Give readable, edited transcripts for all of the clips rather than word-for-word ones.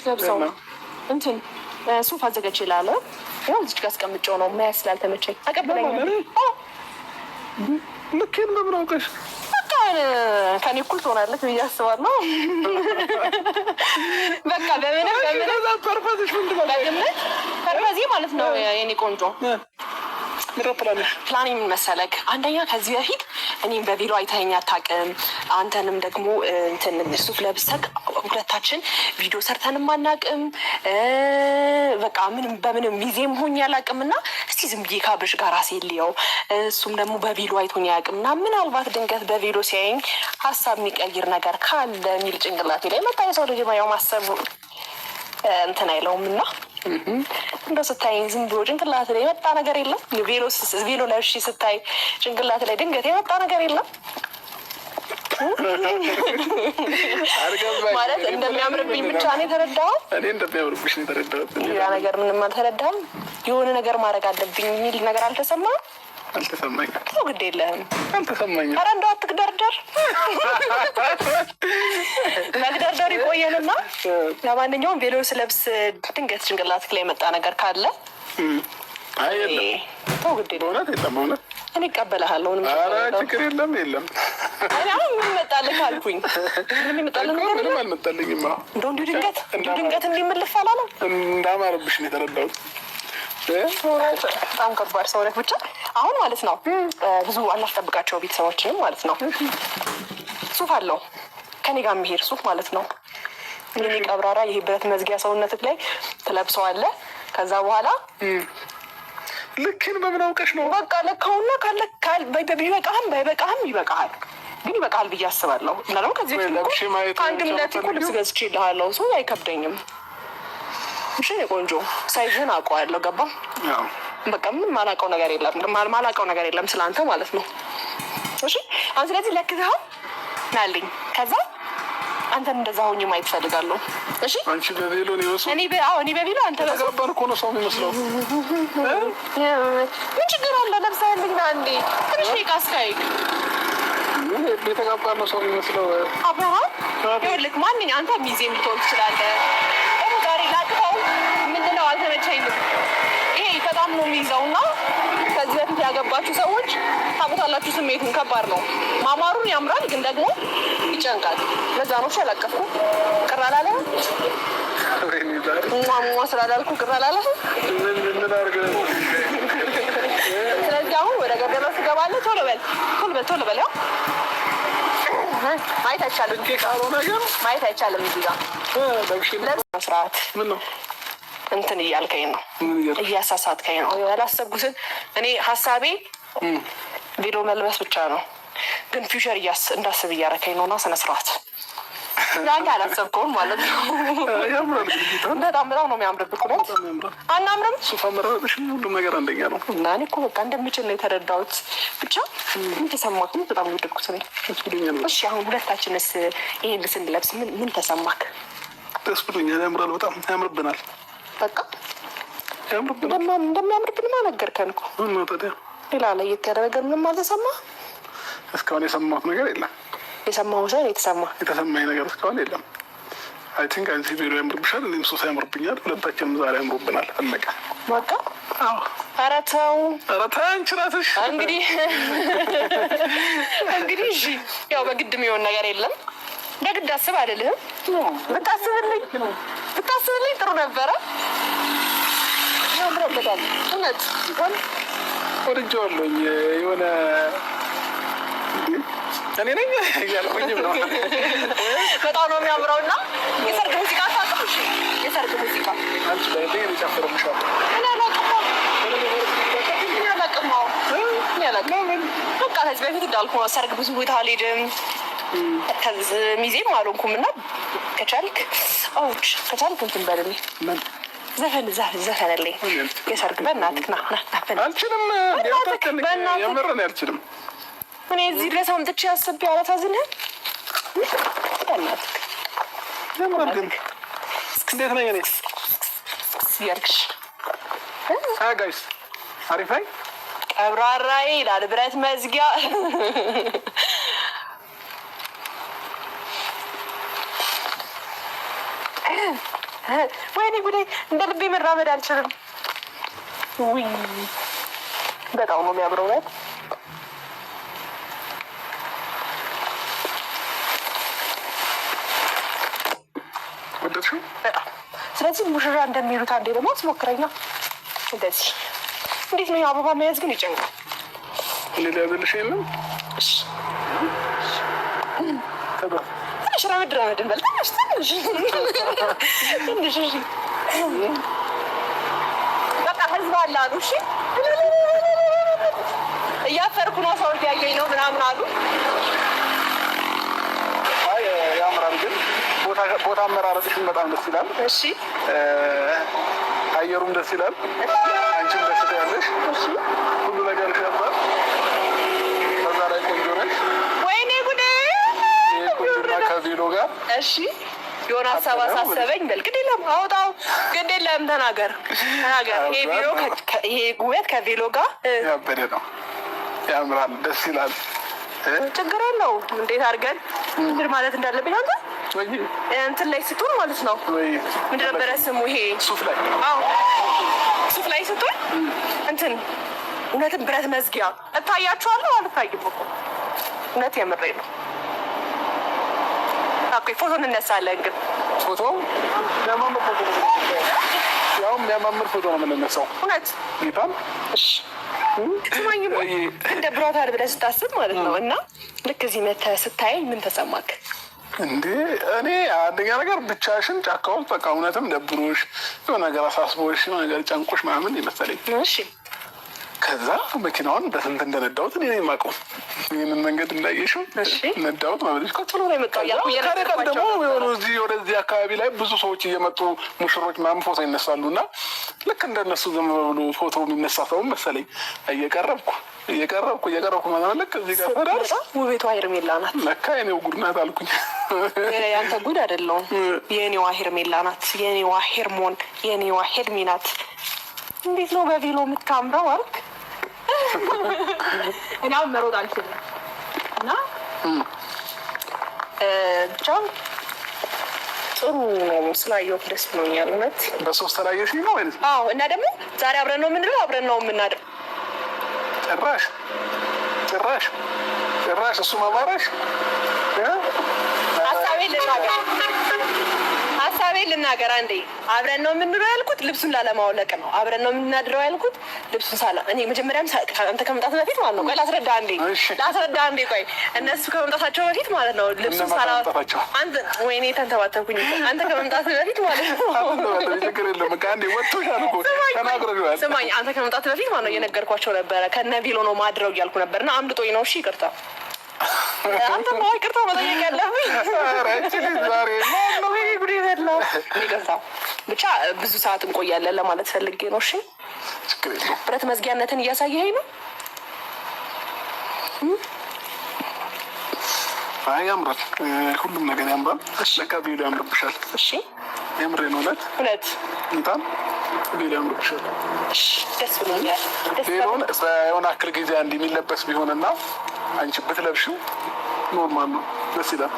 የምትለብሰው? እንትን ሱፍ አዘጋጅ ይላል። ያው እዚህ ጋር አስቀምጬው ነው ማያስ ስላልተመቸኝ አቀበለኝ። ልኬን በምን አውቀሽ? ከኔ እኩል ትሆናለች ብዬ አስባለሁ። በቃ በምንም ፐርፐዝ ማለት ነው የኔ ቆንጆ። ፕላን ምን መሰለክ? አንደኛ ከዚህ በፊት እኔም በቪዲዮ አይተኸኝ አታውቅም። አንተንም ደግሞ እንትን ሱፍ ለብሰክ ሁለታችን ቪዲዮ ሰርተንም አናውቅም። በቃ ምንም በምንም ጊዜም ሆኜ አላውቅም እና እስቲ ዝም ብዬ ካብርሽ ጋር ራሴ ልየው። እሱም ደግሞ በቪዲዮ አይቶኝ አያውቅም እና ምናልባት ድንገት በቪዲዮ ሲያየኝ ሀሳብ የሚቀይር ነገር ካለ የሚል ጭንቅላቴ ላይ መጣ። የሰው ልጅ ያው ማሰብ እንትን አይለውም እና እንደው ስታይኝ ዝም ብሎ ጭንቅላት ላይ የመጣ ነገር የለም። ቬሎ ለብሼ ስታይ ጭንቅላት ላይ ድንገት የመጣ ነገር የለም ማለት እንደሚያምርብኝ ብቻ ነው የተረዳኸው? እኔ እንደሚያምርብሽ ነው የተረዳሁት። ያ ነገር ምንም አልተረዳህም? የሆነ ነገር ማድረግ አለብኝ የሚል ነገር አልተሰማህም? አልተሰማኝም። ግድ የለህም። አልተሰማኝም። ኧረ እንደው አትግደርደር። መግደርደር ይቆየንና ለማንኛውም ቬሎ ስለብስ ድንገት ጭንቅላት ላይ የመጣ ነገር ካለ ተው፣ ግድ የለም። በእውነት የለም። በእውነት እኔ እቀበልሃለሁ። ኧረ ችግር የለም። የለም ምን መጣልህ አልኩኝ። ምን ይመጣልህ? ምንም አልመጣልኝም። እንደው እንዲሁ ድንገት እንዲምልፍ አላለም። እንዳማረብሽ ነው የተረዳሁት። በጣም ከባድ ሰው ነህ። ብቻ አሁን ማለት ነው ብዙ አናስጠብቃቸው ቤተሰቦችንም ማለት ነው። ሱፍ አለው ከኔ ጋር የሚሄድ ሱፍ ማለት ነው። ይሄ ቀብራራ ይሄ ብረት መዝጊያ ሰውነትህ ላይ ትለብሰዋለህ። ከዛ በኋላ ልክን በምን አውቀሽ ነው? በቃ ለካውና ቢበቃህም ባይበቃህም ይበቃሃል። ግን ይበቃሃል ብዬ አስባለሁ። እና ደግሞ ከዚህ ከአንድም ሁለት እኮ ልብስ ገዝቼ እልሃለሁ። ሰው አይከብደኝም። እሺ ቆንጆ ሳይዝህን አውቀዋለሁ። ገባ? በቃ ምን ማላውቀው ነገር የለም ስለአንተ ማለት ነው። እሺ አሁን ስለዚህ ለክተኸው ናልኝ። ከዛ አንተን እንደዛ ሆኜ ማየት እፈልጋለሁ። እሺ አንቺ በቬሎ ነው የወሰው? እኔ በቬሎ አንተ በገባን እኮ ነው ሰው የሚመስለው። ምን ችግር አለ? ለብሰህልኝ ና እንዴ ትንሽ ቃስካይክ የተጋባን ነው ሰው የሚመስለው። አብርሃም ይኸውልህ ማንኛውም አንተ ሚዜም ልትሆን ትችላለህ። ዛሬ ላቅፈው ምንድነው አልተመቸኝም። ይሄ በጣም ነው የሚይዘውና ከዚህ በፊት ያገባችሁ ሰዎች ታውቁታላችሁ። ስሜቱን ከባድ ነው። ማማሩን ያምራል፣ ግን ደግሞ ይጨንቃል። ለዛ ነው ያላቀፍኩ። ቅር አላለህ? ማማ ስላላልኩ ቅር አላለህ? ስለዚህ አሁን ወደ ገደለው ትገባለህ። ቶሎ በል ያው ማየት አይቻልም። ማየት አይቻልም። እዚህ ጋር መስራት ምን ነው እንትን እያልከኝ ነው፣ እያሳሳትከኝ ነው። ያላሰብኩትን እኔ ሀሳቤ ቪዲዮ መልበስ ብቻ ነው፣ ግን ፊውቸር እንዳስብ እያረከኝ ነው። እና ስነ ስርዓት ያን ያላሰብከውን ማለት ነው። በጣም ነው የሚያምርብህ። እውነት አናምርም? ሱፍ አመራረጥሽ ሁሉም ነገር አንደኛ ነው። እና እኔ እኮ በቃ እንደምችል ነው የተረዳሁት። ብቻ ምን ተሰማክ? በጣም ወደድኩት ነኝ። እሺ አሁን ሁለታችንስ ይሄን ስንለብስ ምን ተሰማክ? ደስ ብሎኛል። ያምራል፣ በጣም ያምርብናል። በቃ እንደሚያምርብንማ ነገርከን እኮ። ሌላ ለየት ያለ ነገር ምንም አልተሰማህ? እስካሁን የሰማሁት ነገር የለም። የሰማሁ ሳይሆን የተሰማኝ ነገር እስካሁን የለም። አይ ቲንክ አንቺ ቪዲዮ ያምርብሻል፣ እኔም ሱፍ ያምርብኛል። ሁለታችንም ዛሬ ያምሩብናል። አለቀ በቃ። ኧረ ተው አንቺ እራስሽ እንግዲህ እሺ፣ ያው በግድ የሚሆን ነገር የለም። በግድ አስብ አይደለም። ብታስብልኝ ጥሩ ነበረ። ያምርበታል። እውነት ወድጄዋለሁኝ። የሆነ እኔ ነኝ ያልኩኝም ነው። በጣም ነው የሚያምረው። እና የሰርግ ሙዚቃ ታውቃለሽ? የሰርግ ሙዚቃ አንቺ ላይ ይጨፍርልሻል። እኔ አላውቅም። በቃ ከዚህ በፊት እንዳልኩ ነው፣ ሰርግ ብዙ ቦታ አልሄድም። ከዚህ ሚዜም አልሆንኩም። እና ከቻልክ እንትን በልልኝ፣ ዘፈንልኝ የሰርግ። በእናትህ ና። አልችልም። የምርን አልችልም። እኔ እዚህ ድረስ አምጥቼ አስቤ አላሳዝንህም? በእናትህ ያምራል። ግን እንዴት ነኝ እኔ ያልክሽ ጋይስ? አሪፍ ነኝ። ቀብራራዬ ይላል ብረት መዝጊያ። ወይኔ ጉዴ! እንደ ልቤ መራመድ አልችልም። ውይ በጣም ነው የሚያምረው ነው። ወደድሽው? በጣም ስለዚህ ሙሽራ እንደሚሉት አንዴ ደግሞ ትሞክረኛ። እንደዚህ እንዴት ነው የአበባ መያዝ ግን ይጨንቃል። እኔ ሊያዘልሽ የለም። ትንሽ ረመድ እንበል። ትንሽ በቃ ህዝብ አለ አሉ። እሺ እያፈርኩ ነው፣ ሰው እንዲያየኝ ነው ምናምን አሉ። አይ ያምራል፣ ግን ቦታ አመራረጥሽን በጣም ደስ ይላል። እሺ አየሩም ደስ ይላል፣ አንቺም ደስ ትያለሽ። ሁሉ ነገር ያምራል። በዛ ላይ ቆንጆ ነሽ። ወይኔ ጉዴ! ቆንጆና ከቬሎ ጋር እሺ የሆነ ሀሳብ አሳሰበኝ። በል ግድ የለም አውጣው፣ ግድ የለም ተናገር። ይሄ ውበት ከቬሎ ጋር ያበደ ነው። ያምራል፣ ደስ ይላል። ችግር የለው። እንዴት አድርገን ምንድን ማለት እንዳለብኝ አንተ እንትን ላይ ስትሆን ማለት ነው። ምንድን ነበረ ስሙ? ይሄ ሱፍ ላይ ሱፍ ላይ ስትሆን እንትን እውነትም ብረት መዝጊያ እታያችኋለሁ። አልታይም እኮ እውነት የምሬ ነው። ፎቶ እንነሳለን፣ ግን ፎቶ የሚያማምር ፎቶ ነው የምንነሳው። እውነት ይባል ስማኝ፣ እንደ ብሮታል ብለህ ስታስብ ማለት ነው። እና ልክ እዚህ መተህ ስታየኝ ምን ተሰማክ? እንዴ እኔ አንደኛ ነገር ብቻሽን ጫካ ውስጥ በቃ እውነትም ደብሮሽ የሆነ ነገር አሳስቦሽ የሆነ ነገር ጨንቆሽ ምናምን ይመሰለኝ። እሺ ከዛ መኪናውን በስንት እንደነዳሁት እኔ የማውቀው ይህንን መንገድ እንዳየሽው ነዳሁት ማለት ነው። ብሎ ነው የመጣው። ደግሞ የሆኑ እዚህ ወደዚህ አካባቢ ላይ ብዙ ሰዎች እየመጡ ሙሽሮች ምናምን ፎቶ ይነሳሉ እና ልክ እንደነሱ ዝም ብሎ ፎቶ የሚነሳ ሰውም መሰለኝ እየቀረብኩ ማለት ነው። ልክ እዚህ ጋር ተዳርስ ውቤቷ ሄርሜላ ናት። ለካ የኔው ጉድ ናት አልኩኝ። ያንተ ጉድ አይደለውም። የኔዋ ሄርሜላ ናት። የኔዋ ሄርሞን፣ የኔዋ ሄድሚ ናት። እንዴት ነው በቬሎ የምታምረው አልክ? እኔ አሁን መሮጥ አልችልም እና ብቻ ጥሩ ነው ስላየሁት ደስ ብሎኛል። እውነት በሶስት ተለያየሽ ነው ወይስ? አዎ። እና ደግሞ ዛሬ አብረን ነው የምንለው፣ አብረን ነው የምናድር። ጭራሽ እሱ ማማራሽ ሀሳቤን ልናገር አንዴ። አብረን ነው የምንለው ያልኩት ልብሱን ላለማውለቅ ነው። አብረን ነው የምናድረው ያልኩት ልብሱን እኔ መጀመሪያም አንተ ከመምጣት በፊት ማለት ነው። ቆይ ላስረዳ አንዴ። ቆይ እነሱ ከመምጣታቸው በፊት ማለት ነው ልብሱን አንተ ወይኔ ተንተባተብኩኝ። አንተ ከመምጣት በፊት ማለት ነው። ስማኝ፣ አንተ ከመምጣት በፊት ማለት ነው እየነገርኳቸው ነበረ። ከነ ቬሎ ነው ማድረው እያልኩ ነበር እና አምልጦኝ ነው። እሺ ይቅርታ። አንተ ይቅርታ መጠየቅ ያለብኝ ይቅርታ። ብቻ ብዙ ሰዓት እንቆያለን ለማለት ፈልጌ ነው። እሺ ብረት መዝጊያነትን እያሳየኸኝ ነው። አይ ያምራል፣ ሁሉም ነገር ያምራል። ለካ ቬሎ ያምርብሻል። እሺ የምሬን እውነት በጣም ቬሎ ያምርብሻል። ደስ ብሎኛል። ቬሎን የሆነ አክል ጊዜ አንድ የሚለበስ ቢሆንና አንቺ ብትለብሽው ኖርማል ነው፣ ደስ ይላል።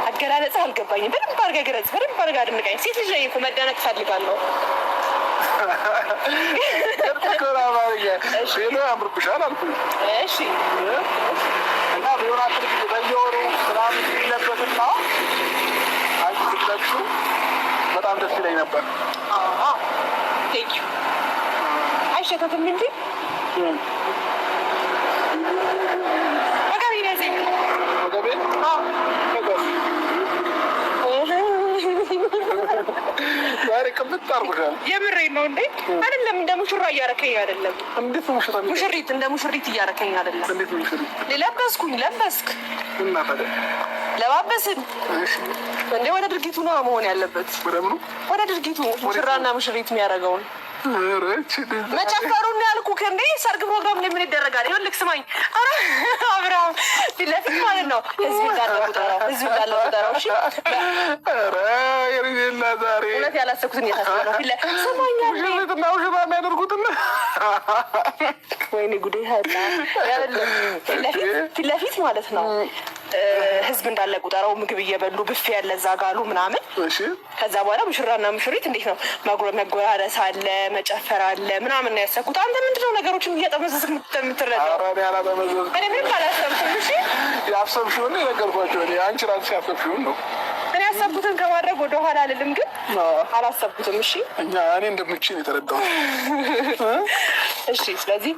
አገላለጽ አልገባኝም። በደንብ አድርገህ ገለጽ፣ በደንብ አድርገህ አድንቀኝ። ሴት ልጅ ላይ እኮ መደነቅ እፈልጋለሁ። ቬሎ ያምርብሻል አልኩኝ። እሺ እና ቢሆን አክል ጊዜ በየወሩ ምናምን የሚለበስና አንቺ ብትለብሺው በጣም ደስ ይለኝ ነበር። ቴንኪው። አይሸተትም እንጂ ዛሬ ቅብጥ አድርጎሻል። የምሬን ነው እንዴ? አይደለም እንደ ሙሽራ እያረከኝ አይደለም። እንዴት ነው ሙሽሪት? እንደ ሙሽሪት እያረከኝ አይደለም። እንዴት ነው ሙሽሪት? ለበስክ እና ታዲያ ለባበስን እንዴ? ወደ ድርጊቱ ነው መሆን ያለበት። ወደ ድርጊቱ ሙሽራና ሙሽሪት የሚያደርገውን መጨፈሩን ያልኩህ እንዴ። ሰርግ ፕሮግራም ላይ ምን ይደረጋል? ይኸውልህ ስማኝ፣ አብርሃም ፊት ለፊት ማለት ነው ህዝብ እንዳለ ቁጠራው። እሺ ዛሬ እውነት ያላሰብኩትን እየታሰበ ነው። ስማኝ ሙሽሪትና ሙሽራ የሚያደርጉትን ወይኔ ጉዴ! ፊት ለፊት ማለት ነው ህዝብ እንዳለ ቁጠረው፣ ምግብ እየበሉ ብፌ ያለ እዛ ጋሉ ምናምን። ከዛ በኋላ ሙሽራና ሙሽሪት እንዴት ነው መጎራረስ አለ፣ መጨፈር አለ ምናምን ነው ያሰብኩት። አንተ ምንድነው ነገሮችን እያጠመዘዝ የምትረዳው? እኔ ምንም አላሰብኩም። እሺ ያሰብሽውን ነገርኳቸው። አንቺ ራስሽ ያሰብሽውን ነው። እኔ ያሰብኩትን ከማድረግ ወደ ኋላ አልልም፣ ግን አላሰብኩትም። እሺ እኔ እንደምችል የተረዳሁት። እሺ ስለዚህ